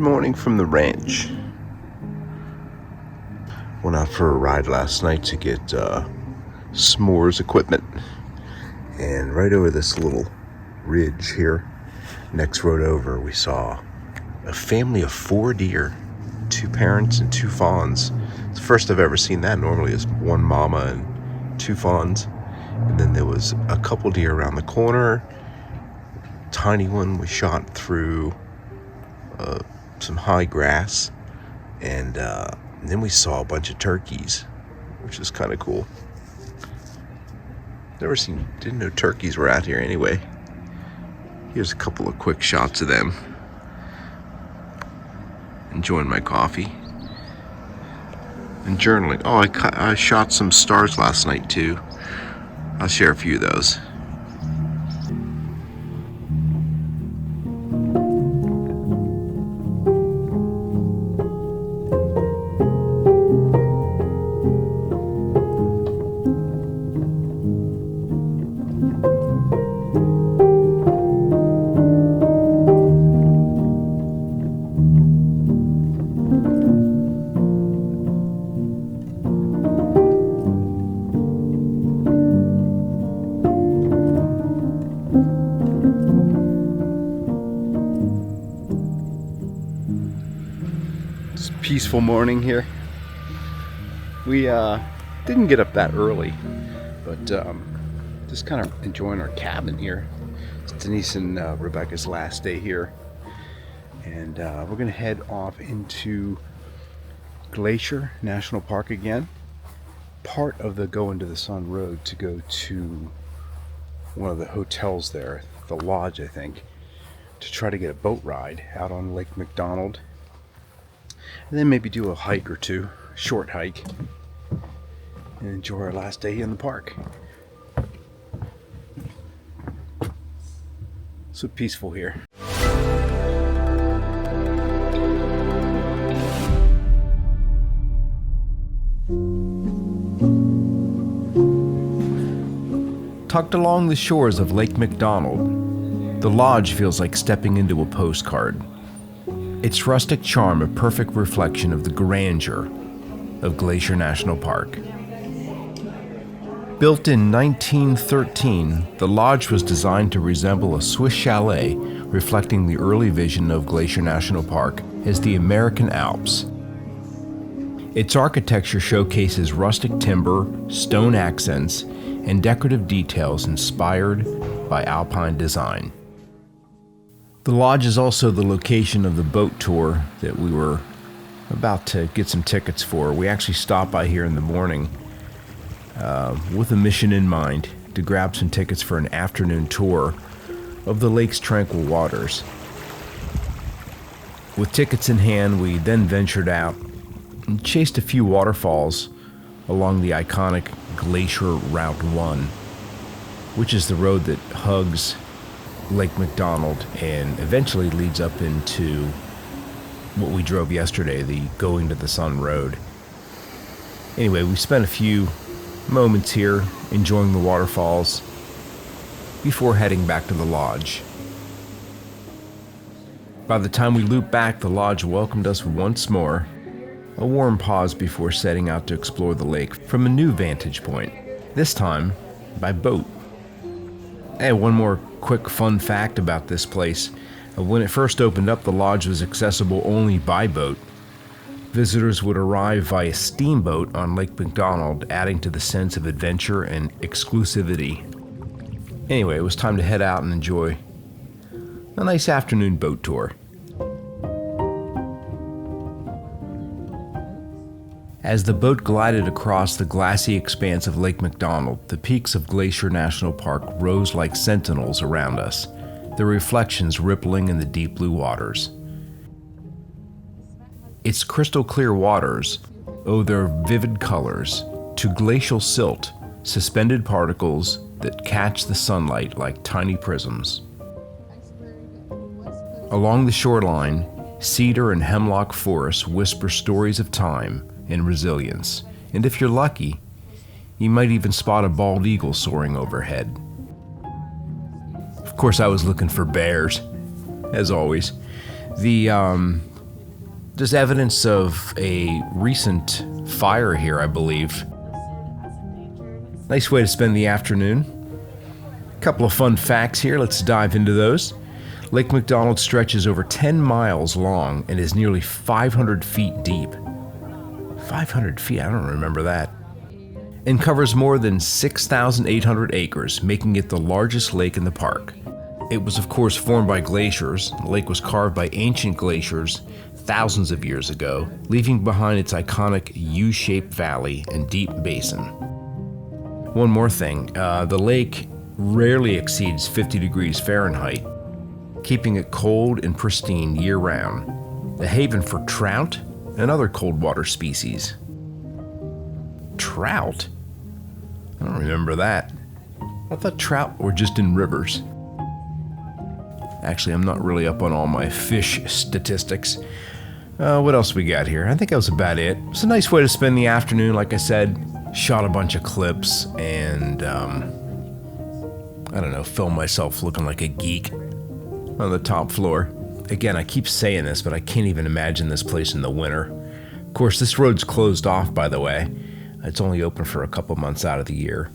morning from the ranch. Went out for a ride last night to get s'mores equipment. And right over this little ridge here, next road over, we saw a family of 4 deer, 2 parents and 2 fawns. It's the first I've ever seen that. Normally it's 1 mama and 2 fawns. And then there was a couple deer around the corner. Tiny one we shot through some high grass, and then we saw a bunch of turkeys, which is kind of cool. Didn't know turkeys were out here anyway. Here's a couple of quick shots of them. Enjoying my coffee and journaling. Oh, I shot some stars last night too. I'll share a few of those. Peaceful morning here. We didn't get up that early, but just kind of enjoying our cabin here. It's Denise and Rebecca's last day here, and we're gonna head off into Glacier National Park again. Part of the Go Into the Sun Road to go to one of the hotels there, the Lodge, I think, to try to get a boat ride out on Lake McDonald. And then maybe do a hike or two, short hike, and enjoy our last day in the park. So peaceful here. Tucked along the shores of Lake McDonald, the Lodge feels like stepping into a postcard. Its rustic charm a perfect reflection of the grandeur of Glacier National Park. Built in 1913, the Lodge was designed to resemble a Swiss chalet, reflecting the early vision of Glacier National Park as the American Alps. Its architecture showcases rustic timber, stone accents, and decorative details inspired by alpine design. The Lodge is also the location of the boat tour that we were about to get some tickets for. We actually stopped by here in the morning with a mission in mind to grab some tickets for an afternoon tour of the lake's tranquil waters. With tickets in hand, we then ventured out and chased a few waterfalls along the iconic Glacier Route 1, which is the road that hugs Lake McDonald and eventually leads up into what we drove yesterday, the Go Into the Sun Road. Anyway, we spent a few moments here enjoying the waterfalls before heading back to the Lodge. By the time we looped back, the Lodge welcomed us once more, a warm pause before setting out to explore the lake from a new vantage point, this time by boat. Hey, one more quick fun fact about this place. When it first opened up, the Lodge was accessible only by boat. Visitors would arrive via steamboat on Lake McDonald, adding to the sense of adventure and exclusivity. Anyway, it was time to head out and enjoy a nice afternoon boat tour. As the boat glided across the glassy expanse of Lake McDonald, the peaks of Glacier National Park rose like sentinels around us, their reflections rippling in the deep blue waters. Its crystal clear waters owe their vivid colors to glacial silt, suspended particles that catch the sunlight like tiny prisms. Along the shoreline, cedar and hemlock forests whisper stories of time and resilience, and if you're lucky, you might even spot a bald eagle soaring overhead. Of course, I was looking for bears, as always. The There's evidence of a recent fire here, I believe. Nice way to spend the afternoon. A couple of fun facts here, let's dive into those. Lake McDonald stretches over 10 miles long and is nearly 500 feet deep. 500 feet, I don't remember that. And covers more than 6,800 acres, making it the largest lake in the park. It was of course formed by glaciers. The lake was carved by ancient glaciers thousands of years ago, leaving behind its iconic U-shaped valley and deep basin. One more thing, the lake rarely exceeds 50 degrees Fahrenheit, keeping it cold and pristine year-round, a haven for trout and other cold water species. Trout? I don't remember that. I thought trout were just in rivers. Actually, I'm not really up on all my fish statistics. What else we got here? I think that was about it. It's a nice way to spend the afternoon, like I said. Shot a bunch of clips and, I don't know, filmed myself looking like a geek on the top floor. Again, I keep saying this, but I can't even imagine this place in the winter. Of course, this road's closed off, by the way. It's only open for a couple months out of the year.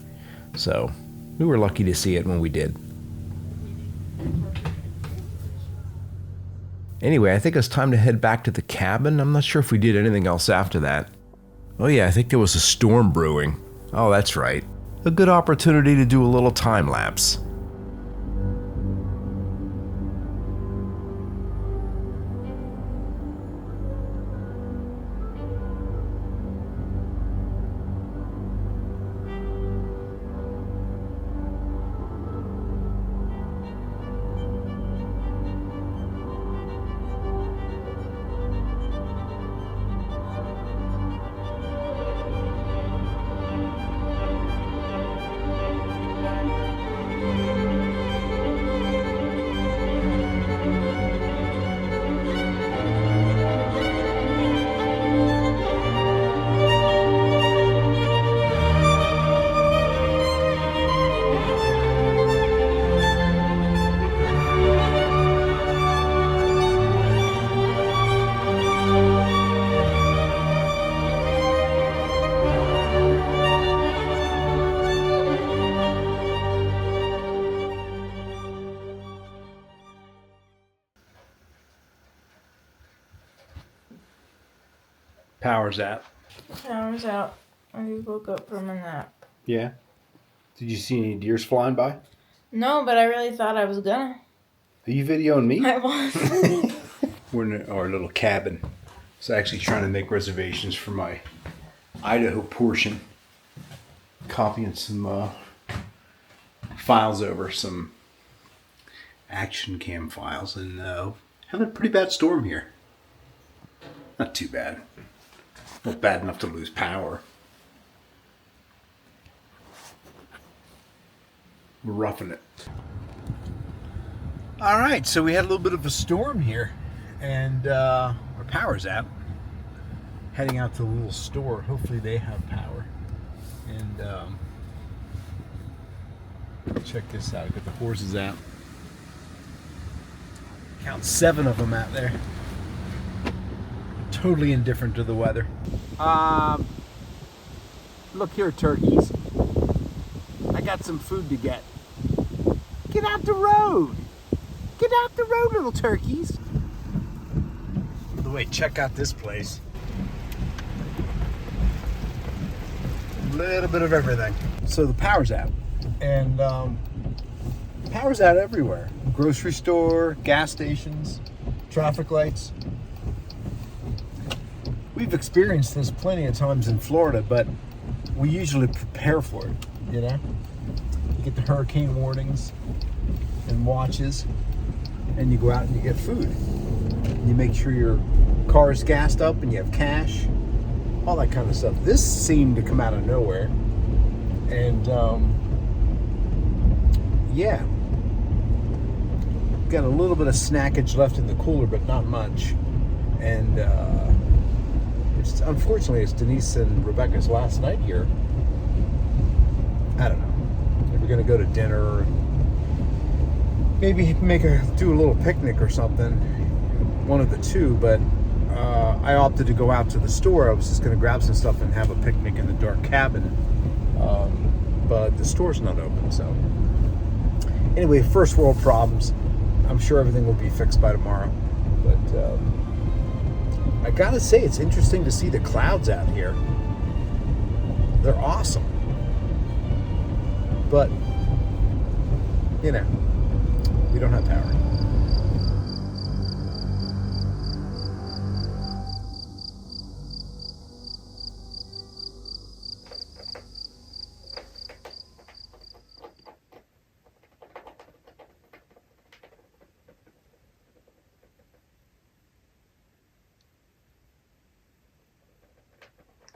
So, we were lucky to see it when we did. Anyway, I think it's time to head back to the cabin. I'm not sure if we did anything else after that. Oh yeah, I think there was a storm brewing. Oh, that's right. A good opportunity to do a little time lapse. Power's out. Power's out. I woke up from a nap. Yeah? Did you see any deers flying by? No, but I really thought I was gonna. Are you videoing me? I was. We're in our little cabin. I was actually trying to make reservations for my Idaho portion. Copying some files over, some action cam files, and having a pretty bad storm here. Not too bad. Not bad enough to lose power. We're roughing it. All right, so we had a little bit of a storm here, and our power's out. Heading out to the little store. Hopefully they have power. And check this out. Got the horses out. Count 7 of them out there. Totally indifferent to the weather. Look here, turkeys. I got some food to get. Get out the road. Get out the road, little turkeys. By the way, check out this place. A little bit of everything. So the power's out. And power's out everywhere. Grocery store, gas stations, traffic lights. We've experienced this plenty of times in Florida, but we usually prepare for it, you know? You get the hurricane warnings and watches, and you go out and you get food. You make sure your car is gassed up and you have cash, all that kind of stuff. This seemed to come out of nowhere, and yeah. Got a little bit of snackage left in the cooler, but not much. And unfortunately, it's Denise and Rebecca's last night here. I don't know. Maybe we're gonna go to dinner. Maybe do a little picnic or something. One of the two, but I opted to go out to the store. I was just going to grab some stuff and have a picnic in the dark cabin. But the store's not open, so. Anyway, first world problems. I'm sure everything will be fixed by tomorrow. But I gotta say, it's interesting to see the clouds out here. They're awesome. But, you know, we don't have power.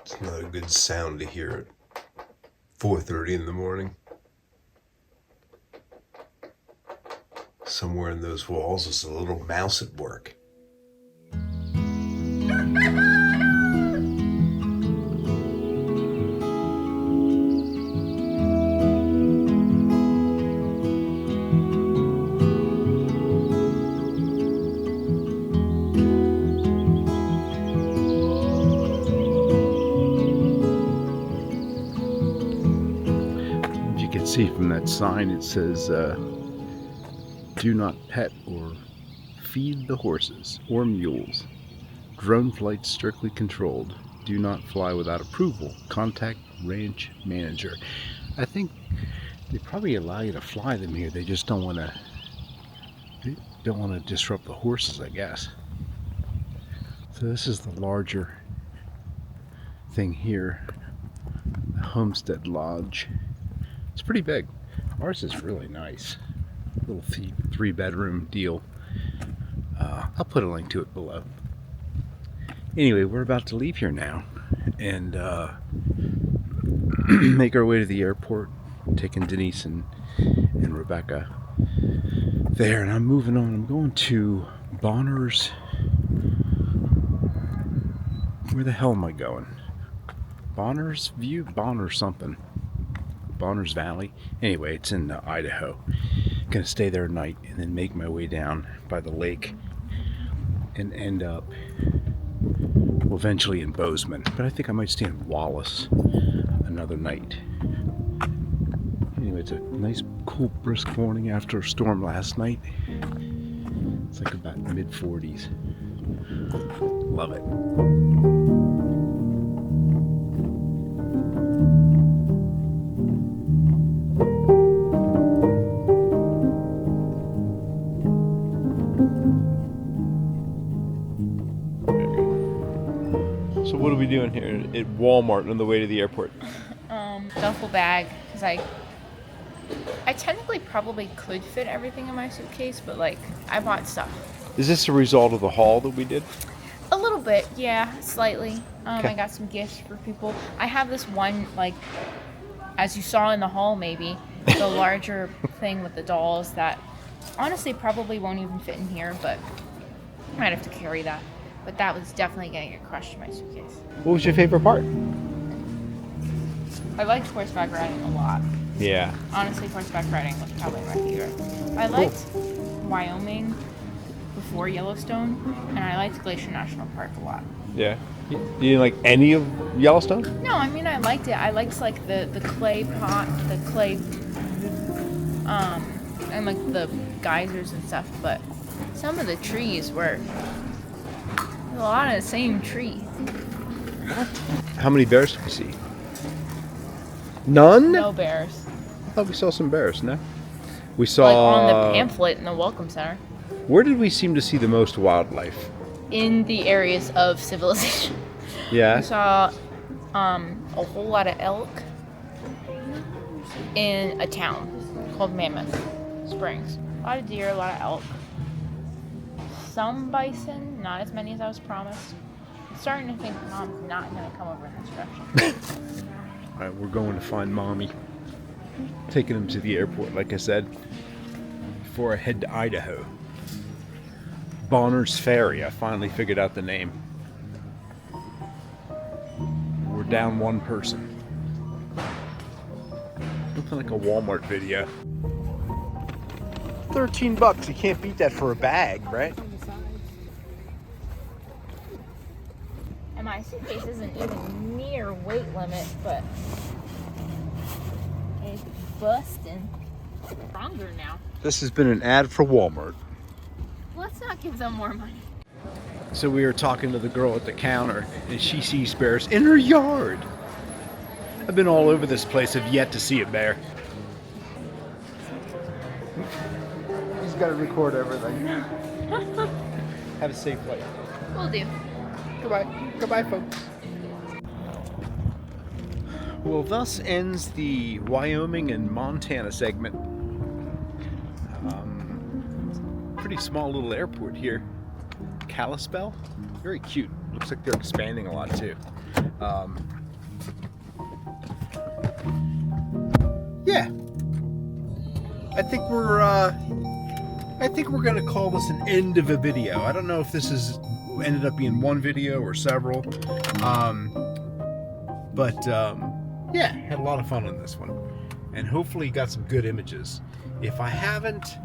It's not a good sound to hear at 4:30 in the morning. Somewhere in those walls is a little mouse at work. See from that sign, it says do not pet or feed the horses or mules. Drone flight strictly controlled. Do not fly without approval. Contact ranch manager. I think they probably allow you to fly them here. They just don't want to disrupt the horses, I guess. So this is the larger thing here, the Homestead Lodge. It's pretty big. Ours is really nice. Little 3-bedroom deal. I'll put a link to it below. Anyway, we're about to leave here now and make our way to the airport, taking Denise and Rebecca there. And I'm moving on. I'm going to Bonner's. Where the hell am I going? Bonner's View? Bonner something. Bonners Valley. Anyway, it's in Idaho. Gonna stay there at night and then make my way down by the lake and end up, well, eventually in Bozeman. But I think I might stay in Wallace another night. Anyway, it's a nice, cool, brisk morning after a storm last night. It's like about mid-40s. Love it. So what are we doing here at Walmart on the way to the airport? Duffel bag, because I technically probably could fit everything in my suitcase, but like I bought stuff. Is this a result of the haul that we did? A little bit, yeah, slightly. Okay. I got some gifts for people. I have this one, like, as you saw in the haul, maybe the larger thing with the dolls that honestly probably won't even fit in here, but I might have to carry that. But that was definitely going to get crushed in my suitcase. What was your favorite part? I liked horseback riding a lot. Yeah. Honestly, horseback riding was probably my favorite. I liked Wyoming before Yellowstone, and I liked Glacier National Park a lot. Yeah. You didn't like any of Yellowstone? No, I mean, I liked it. I liked, like, the clay pot, the clay, and, like, the geysers and stuff, but some of the trees were a lot of the same tree. How many bears did we see? None? No bears. I thought we saw some bears, no? We saw... Like, on the pamphlet in the Welcome Center. Where did we seem to see the most wildlife? In the areas of civilization. Yeah. We saw a whole lot of elk in a town called Mammoth Springs. A lot of deer, a lot of elk. Some bison, not as many as I was promised. I'm starting to think Mom's not going to come over in this direction. All right, we're going to find Mommy. Taking him to the airport, like I said, before I head to Idaho. Bonner's Ferry. I finally figured out the name. We're down one person. Looking like a Walmart video. $13. You can't beat that for a bag, right? My suitcase isn't even near weight limit, but it's busting. Stronger now. This has been an ad for Walmart. Let's not give them more money. So we were talking to the girl at the counter, and she sees bears in her yard. I've been all over this place, have yet to see a bear. He's got to record everything. Have a safe flight. Will do. Goodbye. Goodbye, folks. Well, thus ends the Wyoming and Montana segment. Pretty small little airport here. Kalispell. Very cute. Looks like they're expanding a lot too. Yeah. I think we're gonna call this an end of a video. I don't know if this is ended up being one video or several. Yeah, had a lot of fun on this one. And hopefully got some good images. If I haven't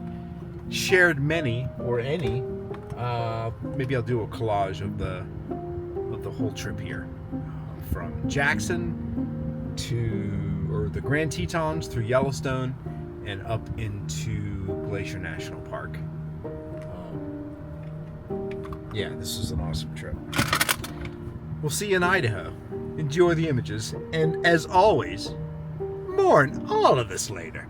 shared many or any, maybe I'll do a collage of the whole trip here. From Jackson to the Grand Tetons through Yellowstone and up into Glacier National Park. Yeah, this was an awesome trip. We'll see you in Idaho. Enjoy the images, and as always, mourn all of this later.